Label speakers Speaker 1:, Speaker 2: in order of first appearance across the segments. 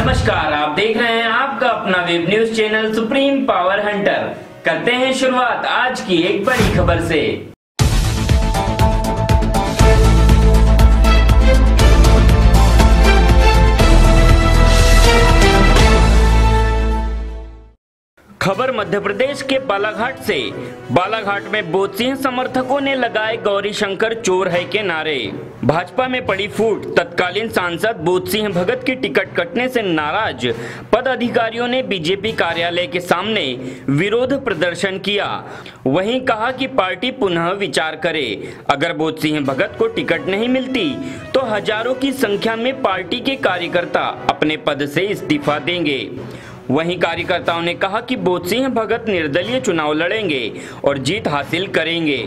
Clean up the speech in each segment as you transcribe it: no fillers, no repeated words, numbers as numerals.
Speaker 1: नमस्कार, आप देख रहे हैं आपका अपना web news channel supreme power Hunter. करते हैं शुरुआत आज की एक बड़ी खबर से। खबर मध्य प्रदेश के बालाघाट से। बालाघाट में बोध सिंह समर्थकों ने लगाए गौरी शंकर चोर है के नारे। भाजपा में पड़ी फूट। तत्कालीन सांसद बोध सिंह भगत की टिकट कटने से नाराज पदाधिकारियों ने बीजेपी कार्यालय के सामने विरोध प्रदर्शन किया। वहीं कहा कि पार्टी पुनः विचार करे। अगर बोध सिंह भगत को टिकट नहीं मिलती तो हजारों की संख्या में पार्टी के कार्यकर्ता अपने पद से इस्तीफा देंगे। वहीं कार्यकर्ताओं ने कहा कि बोध सिंह भगत निर्दलीय चुनाव लड़ेंगे और जीत हासिल करेंगे।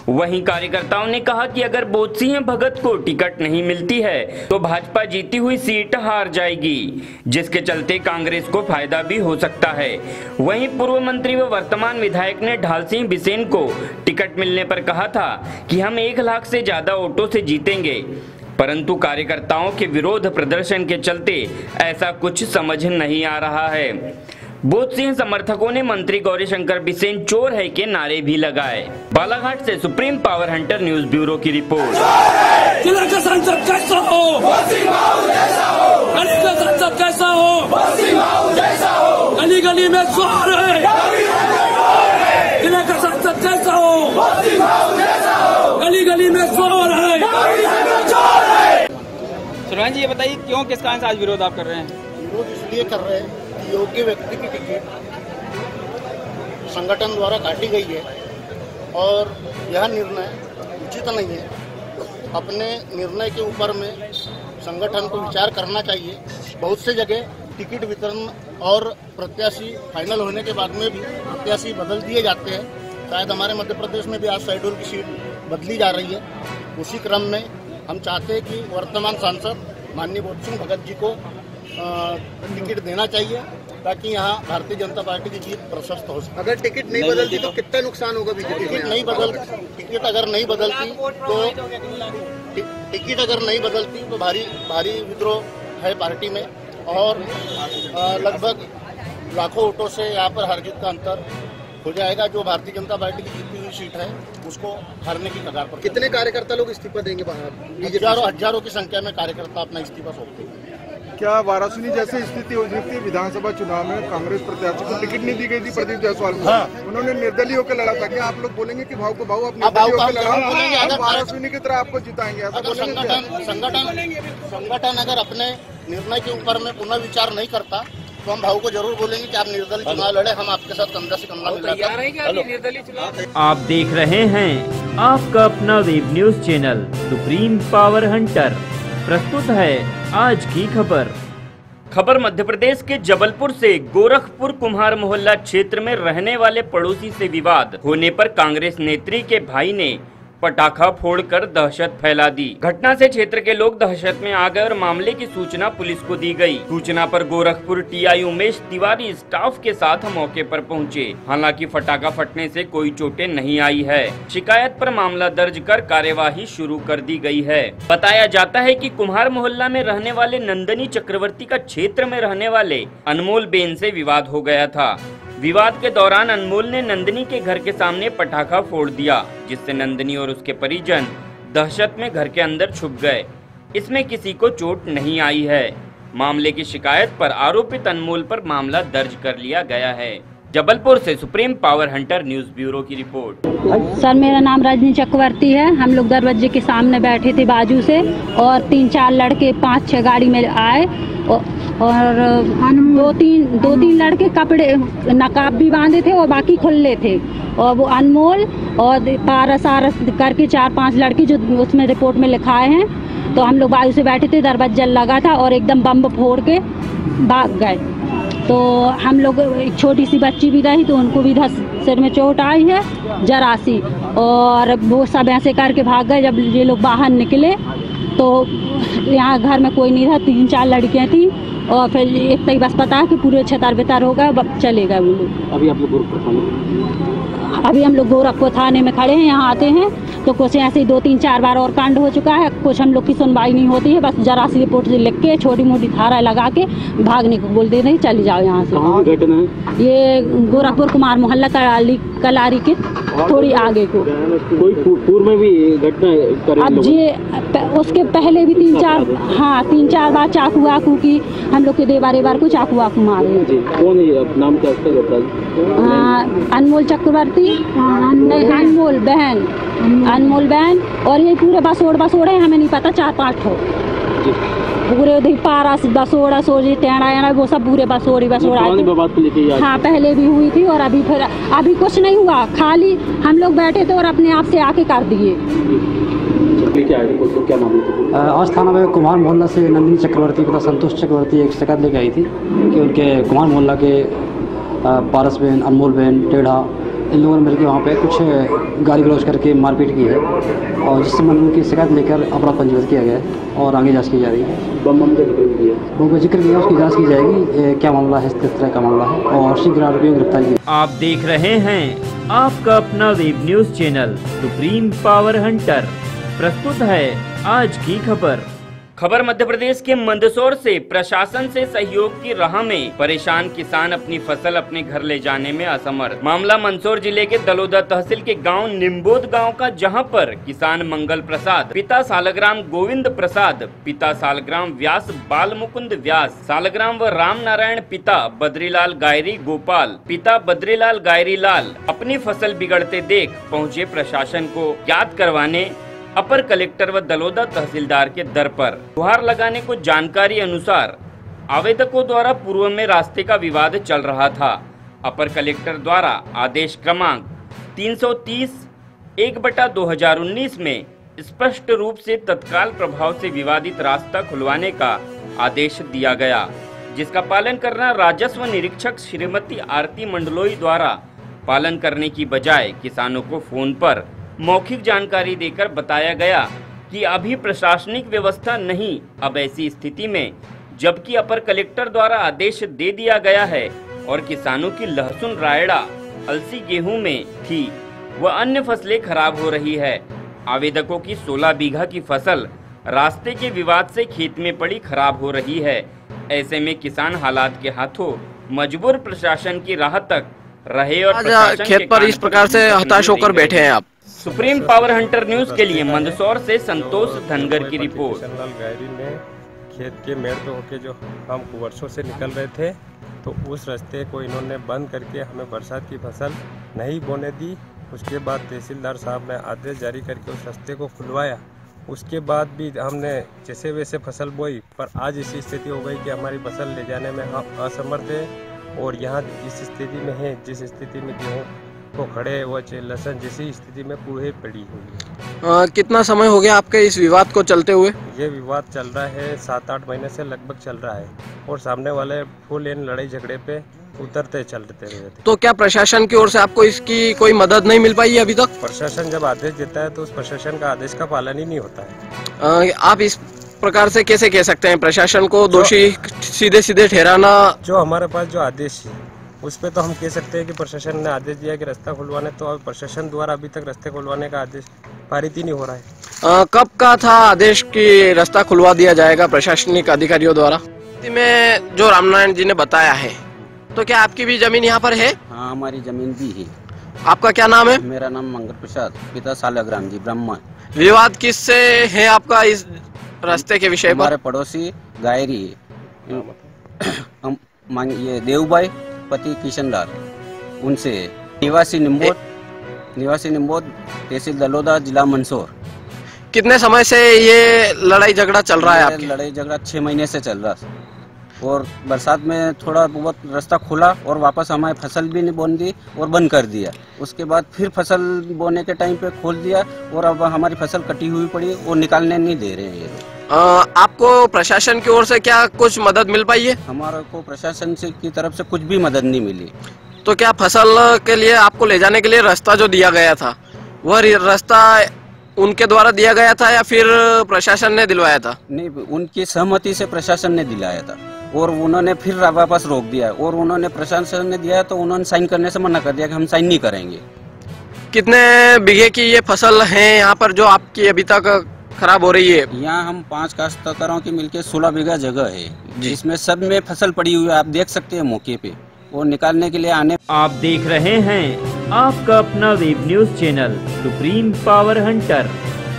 Speaker 1: वहीं कार्यकर्ताओं ने कहा कि अगर बोध सिंह भगत को टिकट नहीं मिलती है तो भाजपा जीती हुई सीट हार जाएगी, जिसके चलते कांग्रेस को फायदा भी हो सकता है। वहीं पूर्व मंत्री व वर्तमान विधायक ने ढाल सिंह बिसेन को टिकट मिलने पर कहा था कि हम 1 लाख से ज्यादा वोटों से जीतेंगे, परंतु कार्यकर्ताओं के विरोध प्रदर्शन के चलते ऐसा कुछ समझ नहीं आ रहा है। बोध सिंह समर्थकों ने मंत्री गौरी शंकर बिसेन चोर है के नारे भी लगाए। बालाघाट से supreme power Hunter news bureau की रिपोर्ट।
Speaker 2: जिला का सांसद कैसा हो, गली का सांसद कैसा हो, गली गली में चोर है। जिला का सांसद कैसा हो, गली गली में चोर है।
Speaker 3: सुरभान जी, ये बताइए क्यों, किस कारण से आज विरोध आप कर रहे हैं?
Speaker 4: विरोध इसलिए कर रहे हैं कि योग्य व्यक्ति की टिकट संगठन द्वारा काटी गई है और यह निर्णय उचित नहीं है। अपने निर्णय के ऊपर में संगठन को विचार करना चाहिए। बहुत से जगह टिकट वितरण और प्रत्याशी फाइनल होने के बाद में भी प्रत्याशी बदल दिए जाते हैं। शायद हमारे मध्य प्रदेश में भी आज शहडोल की सीट बदली जा रही है। उसी क्रम में हम चाहते हैं कि वर्तमान सांसद माननीय बोध सिंह भगत जी को टिकट देना चाहिए ताकि यहाँ भारतीय जनता पार्टी की जीत प्रशस्त हो सके।
Speaker 5: अगर टिकट नहीं बदलती तो कितना नुकसान होगा बीजेपी?
Speaker 4: टिकट अगर नहीं बदलती तो भारी विद्रोह है पार्टी में और लगभग लाखों वोटों से यहाँ पर हार जीत का अंतर हो जाएगा। जो भारतीय जनता पार्टी की जीती हुई सीट है उसको हारने की कगार पर।
Speaker 5: कितने कार्यकर्ता लोग इस्तीफा देंगे बाहर?
Speaker 4: हजारों की संख्या में कार्यकर्ता अपना इस्तीफा सौंपते हैं।
Speaker 6: क्या वाराणसी जैसी स्थिति हो सकती है? विधानसभा चुनाव में कांग्रेस प्रत्याशी को टिकट नहीं दी गई थी प्रदीप जायसवाल को। उन्होंने निर्दलीय होकर लड़ा था। क्या आप लोग बोलेंगे कि भाव को भाव आप निर्दलीय होकर लड़ा, वाराणसी की तरह आपको जिताएंगे? ऐसा
Speaker 4: संगठन अगर अपने निर्णय के ऊपर में पुनः विचार नहीं करता तो हम भाव को जरूर बोलेंगे कि आप निर्दलीय चुनाव लड़े, हम आपके साथ कंधा से कंधा मिलाकर।
Speaker 1: आप देख रहे हैं आपका अपना web news channel supreme power Hunter. प्रस्तुत है आज की खबर मध्य प्रदेश के जबलपुर से। गोरखपुर कुम्हार मोहल्ला क्षेत्र में रहने वाले पड़ोसी से विवाद होने पर कांग्रेस नेत्री के भाई ने पटाखा फोड़कर दहशत फैला दी। घटना से क्षेत्र के लोग दहशत में आ गए और मामले की सूचना पुलिस को दी गई। सूचना पर गोरखपुर टीआई उमेश तिवारी स्टाफ के साथ मौके पर पहुंचे। हालांकि पटाखा फटने से कोई चोटें नहीं आई है। शिकायत पर मामला दर्ज कर कार्यवाही शुरू कर दी गई है। बताया जाता है कि कुम्हार मोहल्ला में रहने वाले नंदनी चक्रवर्ती का क्षेत्र में रहने वाले अनमोल बेन से विवाद हो गया था। विवाद के दौरान अनमोल ने नंदनी के घर के सामने पटाखा फोड़ दिया, जिससे नंदनी और उसके परिजन दहशत में घर के अंदर छुप गए। इसमें किसी को चोट नहीं आई है। मामले की शिकायत पर आरोपित अनमोल पर मामला दर्ज कर लिया गया है। जबलपुर से supreme power Hunter news bureau की रिपोर्ट।
Speaker 7: सर, मेरा नाम रजनी चक्रवर्ती है। हम लोग दरवाजे के सामने बैठे थे बाजू से और 3-4 लड़के 5-6 गाड़ी में आए और दो तीन लड़के कपड़े नकाब भी बांधे थे और बाकी खुले थे। और वो अनमोल और पारस करके 4-5 लड़के जो उसमें रिपोर्ट में लिखाए हैं। तो हम लोग बाजू से बैठे थे, दरवाजा लगा था और एकदम बम फोड़ के भाग गए। तो हम लोग, एक छोटी सी बच्ची भी रही तो उनको भी सिर में चोट आई है जरा सी, और वो सब ऐसे करके भाग गए। जब ये लोग बाहर निकले तो यहाँ घर में कोई नहीं था, 3-4 लड़कियाँ थी और फिर एक तक बस पता है कि पूरे छतर बितर हो गए, चले गए वो लोग।
Speaker 3: अभी आप लोग
Speaker 7: अभी हम लोग गोरखपुर थाने में खड़े हैं, यहाँ आते हैं तो कुछ ऐसे ही 2-3-4 बार और कांड हो चुका है, कुछ हम लोग की सुनवाई नहीं होती है, बस जरा सी रिपोर्ट से लिख के छोटी मोटी धारा लगा के भागने को बोल देते हैं, चले जाओ यहाँ से।
Speaker 3: घटना है
Speaker 7: ये गोरखपुर कुमार मोहल्ला कलारी के थोड़ी आगे को।
Speaker 3: कोई पूर्व में भी घटना
Speaker 7: अब ये उसके पहले भी 3-4 बार चाकू वाकू की हम लोग के देवारे बार को चाकू वाकू मारे।
Speaker 3: कौन है, नाम क्या है?
Speaker 7: अनमोल चक्रवर्ती, अनमोल बहन और ये पूरे बसोड़ है, हमें नहीं पता 4-5 ठो पूरे उधर पारस बसोड़ा सोजी टेढ़ा वो सब पूरे बसोड़ी हाँ पहले भी हुई थी और अभी कुछ नहीं हुआ, खाली हम लोग बैठे थे और अपने आप से आके कर दिए।
Speaker 8: आज थाना में कुमार मोहल्ला से नंदिनी चक्रवर्ती तथा संतोष चक्रवर्ती एक शिकायत लेके आई थी कि उनके कुमार मोहल्ला के पारस बहन, अनमोल बहन, टेढ़ा इन लोगों ने मिलकर वहाँ पे कुछ गाली गलौज करके मारपीट की है और जिस संबंध में उनकी शिकायत लेकर अपराध पंजीबद्ध किया गया है और आगे जांच की जा रही है। बम का जिक्र किया, उसकी जांच की जाएगी, क्या मामला है, किस तरह का मामला है और शीघ्र आरोपियों की गिरफ्तारी की।
Speaker 1: आप देख रहे हैं आपका अपना web news channel supreme power Hunter, प्रस्तुत है आज की खबर। खबर मध्य प्रदेश के मंदसौर से प्रशासन से सहयोग की राह में परेशान किसान अपनी फसल अपने घर ले जाने में असमर्थ। मामला मंदसौर जिले के दलोदा तहसील के गांव निम्बोद गांव का, जहां पर किसान मंगल प्रसाद, पिता सालग्राम गोविंद प्रसाद, पिता सालग्राम व्यास बाल मुकुंद व्यास, सालग्राम व राम नारायण पिता बद्रीलाल गायरी गोपाल, पिता बद्रीलाल गायरी लाल अपनी फसल बिगड़ते देख पहुँचे प्रशासन को ज्ञात करवाने अपर कलेक्टर व दलोदा तहसीलदार के दर पर। गुहार लगाने को जानकारी अनुसार आवेदकों द्वारा पूर्व में रास्ते का विवाद चल रहा था। अपर कलेक्टर द्वारा आदेश क्रमांक 330/1/2019 में स्पष्ट रूप से तत्काल प्रभाव से विवादित रास्ता खुलवाने का आदेश दिया गया, जिसका पालन करना राजस्व निरीक्षक श्रीमती आरती मंडलोई द्वारा पालन करने की बजाय किसानों को फोन पर मौखिक जानकारी देकर बताया गया कि अभी प्रशासनिक व्यवस्था नहीं। अब ऐसी स्थिति में जबकि अपर कलेक्टर द्वारा आदेश दे दिया गया है और किसानों की लहसुन, रायड़ा, अलसी, गेहूं में थी वह अन्य फसलें खराब हो रही है। आवेदकों की 16 बीघा की फसल रास्ते के विवाद से खेत में पड़ी खराब हो रही है। ऐसे में किसान हालात के हाथों मजबूर प्रशासन की राह तक रहे और
Speaker 9: खेत पर इस प्रकार से हताश होकर बैठे हैं आप।
Speaker 1: सुप्रीम पावर हंटर न्यूज के लिए मंदसौर से संतोष धनगर की रिपोर्ट।
Speaker 10: गायरी ने खेत के मेड़ पे होके जो हम वर्षों से निकल रहे थे, तो उस रास्ते को इन्होंने बंद करके हमें बरसात की फसल नहीं बोने दी। उसके बाद तहसीलदार साहब ने आदेश जारी करके उस रास्ते को खुलवाया। उसके बाद भी हमने जैसे वैसे फसल बोई, पर आज ऐसी स्थिति हो गई कि हमारी फसल ले जाने में हम असमर्थ है और यहाँ इस स्थिति में है जिस स्थिति में गेहूँ को खड़े वो लहसुन जैसी स्थिति में पूरे पड़ी हुई है।
Speaker 9: कितना समय हो गया आपके इस विवाद को चलते हुए?
Speaker 10: ये विवाद चल रहा है 7-8 महीने से लगभग चल रहा है और सामने वाले फुल इन लड़ाई झगड़े पे उतरते चलते रहे थे।
Speaker 9: तो क्या प्रशासन की ओर से आपको इसकी कोई मदद नहीं मिल पाई अभी तक?
Speaker 10: प्रशासन जब आदेश देता है तो उस प्रशासन का आदेश का पालन ही नहीं होता है।
Speaker 9: आप इस प्रकार से कैसे कह सकते हैं प्रशासन को दोषी सीधे सीधे ठहराना? जो
Speaker 10: हमारे पास जो आदेश है उस पे तो हम कह सकते हैं कि प्रशासन ने आदेश दिया कि रास्ता खुलवाने, तो अब प्रशासन द्वारा अभी तक रास्ते खुलवाने का आदेश पारित ही नहीं हो रहा है।
Speaker 9: कब का था आदेश कि रास्ता खुलवा दिया जाएगा प्रशासनिक अधिकारियों द्वारा? में जो रामनारायण जी ने बताया है, तो क्या आपकी भी जमीन यहाँ पर है?
Speaker 11: हाँ, हमारी जमीन भी है।
Speaker 9: आपका क्या नाम है?
Speaker 11: मेरा नाम मंगल प्रसाद, पिता सालग्राम जी ब्राह्मण।
Speaker 9: विवाद किससे है आपका इस रास्ते के विषय पर?
Speaker 11: हमारे पड़ोसी गायरी ये देवबाई पति किशनलाल, उनसे निवासी निम्बोद तहसील दलोदा जिला मंदसौर।
Speaker 9: कितने समय से ये लड़ाई झगड़ा चल रहा है आपकी?
Speaker 11: लड़ाई झगड़ा 6 महीने से चल रहा है और बरसात में थोड़ा बहुत रास्ता खुला और वापस हमारी फसल भी नहीं बोन दी और बंद कर दिया। उसके बाद फिर फसल बोने के टाइम पे खोल दिया और अब हमारी फसल कटी हुई पड़ी और निकालने नहीं दे रहे हैं ये।
Speaker 9: आपको प्रशासन की ओर से क्या कुछ मदद मिल पाई है?
Speaker 11: हमारे को प्रशासन से की तरफ से कुछ भी मदद नहीं मिली।
Speaker 9: तो क्या फसल के लिए आपको ले जाने के लिए रास्ता जो दिया गया था, वह रास्ता उनके द्वारा दिया गया था या फिर प्रशासन ने दिलवाया था?
Speaker 11: नहीं, उनकी सहमति से प्रशासन ने दिलाया था। और उन्होंने फिर वापस रोक दिया और उन्होंने प्रशासन ने दिया तो उन्होंने साइन करने से मना कर दिया कि हम साइन नहीं करेंगे।
Speaker 9: कितने बीघे की ये फसल है यहाँ पर जो आपकी अभी तक खराब हो रही है?
Speaker 11: यहाँ हम 5 काश्तकारों की मिलके 16 बीघा जगह है, जिसमें सब में फसल पड़ी हुई है, आप देख सकते हैं मौके पे, और निकालने के लिए आने।
Speaker 1: आप देख रहे हैं आपका अपना web news channel supreme power Hunter.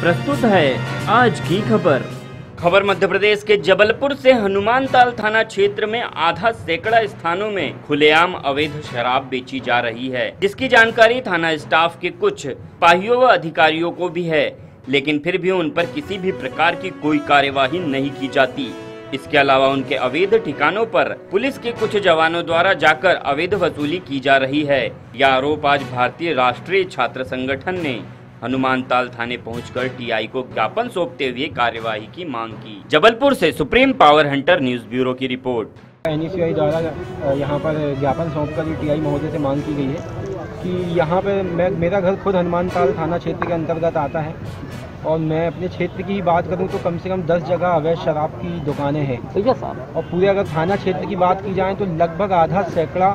Speaker 1: प्रस्तुत है आज की खबर मध्य प्रदेश के जबलपुर से हनुमानताल थाना क्षेत्र में आधा सैकड़ा स्थानों में खुलेआम अवैध शराब बेची जा रही है, जिसकी जानकारी थाना स्टाफ के कुछ सिपाहियों व अधिकारियों को भी है, लेकिन फिर भी उन पर किसी भी प्रकार की कोई कार्यवाही नहीं की जाती। इसके अलावा उनके अवैध ठिकानों पर पुलिस के कुछ जवानों द्वारा जाकर अवैध वसूली की जा रही है। यह आरोप आज भारतीय राष्ट्रीय छात्र संगठन ने हनुमानताल थाने पहुंचकर टीआई को ज्ञापन सौंपते हुए कार्यवाही की मांग की। जबलपुर से supreme power Hunter news bureau की रिपोर्ट।
Speaker 12: एनएसयूआई द्वारा यहाँ पर ज्ञापन सौंपकर टीआई महोदय से मांग की गई है कि यहाँ पे मेरा घर खुद हनुमानताल थाना क्षेत्र के अंतर्गत आता है और मैं अपने क्षेत्र की ही बात करूँ तो कम से कम 10 जगह अवैध शराब की दुकानें हैं। और पूरे अगर थाना क्षेत्र की बात की जाए तो लगभग आधा सैकड़ा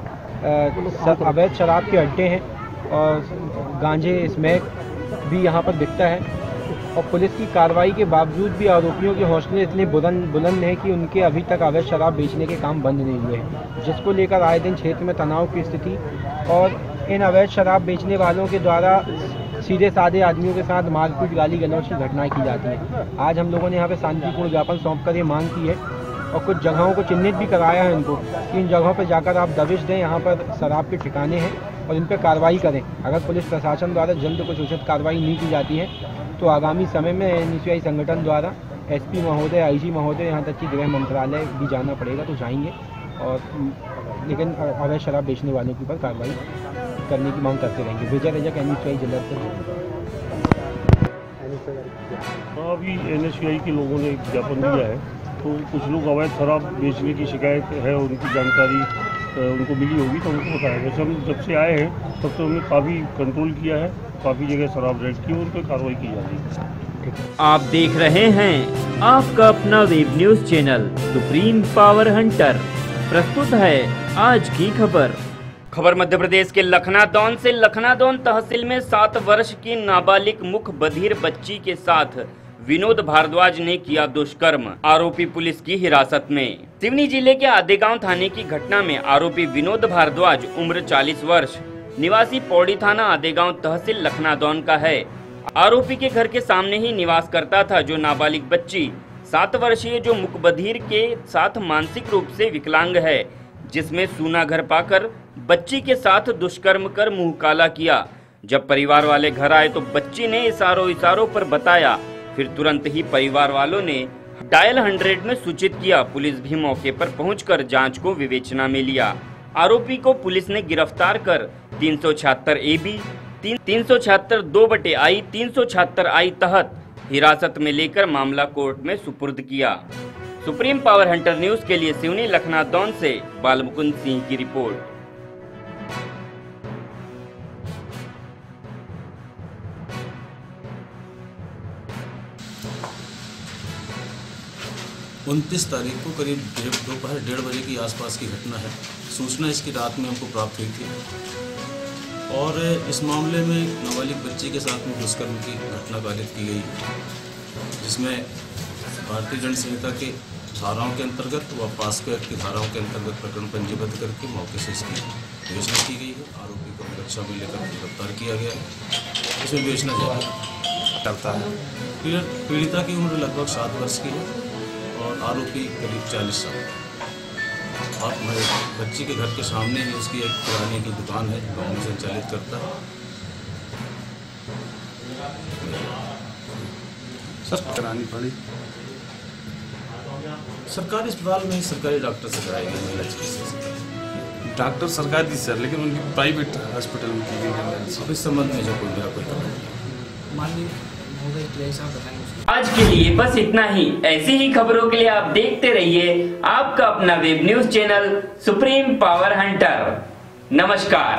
Speaker 12: अवैध शराब के अड्डे हैं और गांजे स्मैक भी यहाँ पर बिकता है। और पुलिस की कार्रवाई के बावजूद भी आरोपियों के हौसले इतने बुलंद हैं कि उनके अभी तक अवैध शराब बेचने के काम बंद नहीं हुए हैं, जिसको लेकर आए दिन क्षेत्र में तनाव की स्थिति और इन अवैध शराब बेचने वालों के द्वारा सीधे साधे आदमियों के साथ मारपीट गाली गलौज की घटनाएं की जाती हैं। आज हम लोगों ने यहाँ पे शांतिपूर्ण ज्ञापन सौंपकर ये मांग की है और कुछ जगहों को चिन्हित भी कराया है इनको कि इन जगहों पर जाकर आप दबिश दें, यहाँ पर शराब के ठिकाने हैं और इन पर कार्रवाई करें। अगर पुलिस प्रशासन द्वारा जल्द कुछ उचित कार्रवाई नहीं की जाती है तो आगामी समय में एनएसयूआई संगठन द्वारा एसपी महोदय, आईजी महोदय, यहाँ तक कि गृह मंत्रालय भी जाना पड़ेगा तो जाएंगे और लेकिन अवैध शराब बेचने वालों के ऊपर कार्रवाई करने की मांग करते रहेंगे। विजय रजक, एनएसयूआई जिला से।
Speaker 13: अभी एनएसयूआई के लोगों ने ज्ञापन दिया है तो कुछ लोग अवैध शराब बेचने की शिकायत है, उनकी जानकारी उनको मिली होगी तो उनको बताया। वैसे हम जब से आए हैं तब तो हमने काफ़ी कंट्रोल किया है, काफ़ी जगह शराब रेड की और उन पर कार्रवाई की जा रही है।
Speaker 1: आप देख रहे हैं आपका अपना web news channel supreme power Hunter. प्रस्तुत है आज की खबर मध्य प्रदेश के लखनादौन से लखनादौन तहसील में 7 वर्ष की नाबालिग मुख बधिर बच्ची के साथ विनोद भारद्वाज ने किया दुष्कर्म, आरोपी पुलिस की हिरासत में। सिवनी जिले के आदेगांव थाने की घटना में आरोपी विनोद भारद्वाज उम्र 40 वर्ष, निवासी पौड़ी थाना आदेगांव तहसील लखनादौन का है। आरोपी के घर के सामने ही निवास करता था जो नाबालिग बच्ची 7 वर्षीय जो मुख बधिर के साथ मानसिक रूप से विकलांग है, जिसमें सूना घर पाकर बच्ची के साथ दुष्कर्म कर मुंह काला किया। जब परिवार वाले घर आए तो बच्ची ने इशारों पर बताया, फिर तुरंत ही परिवार वालों ने डायल 100 में सूचित किया। पुलिस भी मौके पर पहुंचकर जांच को विवेचना में लिया। आरोपी को पुलिस ने गिरफ्तार कर 376 AB, 376 2/I, 376 I तहत हिरासत में लेकर मामला कोर्ट में सुपुर्द किया। सुप्रीम पावर हंटर न्यूज के लिए सिवनी लखनादौन से बालमुकुंद सिंह की रिपोर्ट।
Speaker 14: 29 तारीख को करीब दोपहर 1:30 बजे की आसपास की घटना है। सूचना इसकी रात में हमको प्राप्त हुई थी और इस मामले में नाबालिग बच्ची के साथ में दुष्कर्म की घटना कारित की गई, जिसमें भारतीय दंड संहिता के धाराओं के अंतर्गत व पास्को एक्ट की धाराओं के अंतर्गत प्रकरण पंजीबद्ध करके मौके से इसकी विवेचना की गई है। आरोपी को रक्षा में लेकर गिरफ्तार किया गया है। इसमें विवेचना जारी करता है। पीड़िता की उम्र लगभग 7 वर्ष की है और आरोपी करीब 40 साल। और मेरे बच्ची के घर के सामने ही उसकी एक किराने की दुकान है, गाँव में संचालित करता है।
Speaker 15: सर करानी पड़ी
Speaker 14: सरकारी अस्पताल में सरकारी डॉक्टर से कराई गई महिला चिकित्सा।
Speaker 15: डॉक्टर सरकारी सर, लेकिन उनकी प्राइवेट हॉस्पिटल में की गई है।
Speaker 14: इस संबंध में जो कोई मेरा कोई पता नहीं।
Speaker 15: माननीय
Speaker 1: आज के लिए बस इतना ही। ऐसी ही खबरों के लिए आप देखते रहिए आपका अपना web news channel supreme power Hunter. नमस्कार।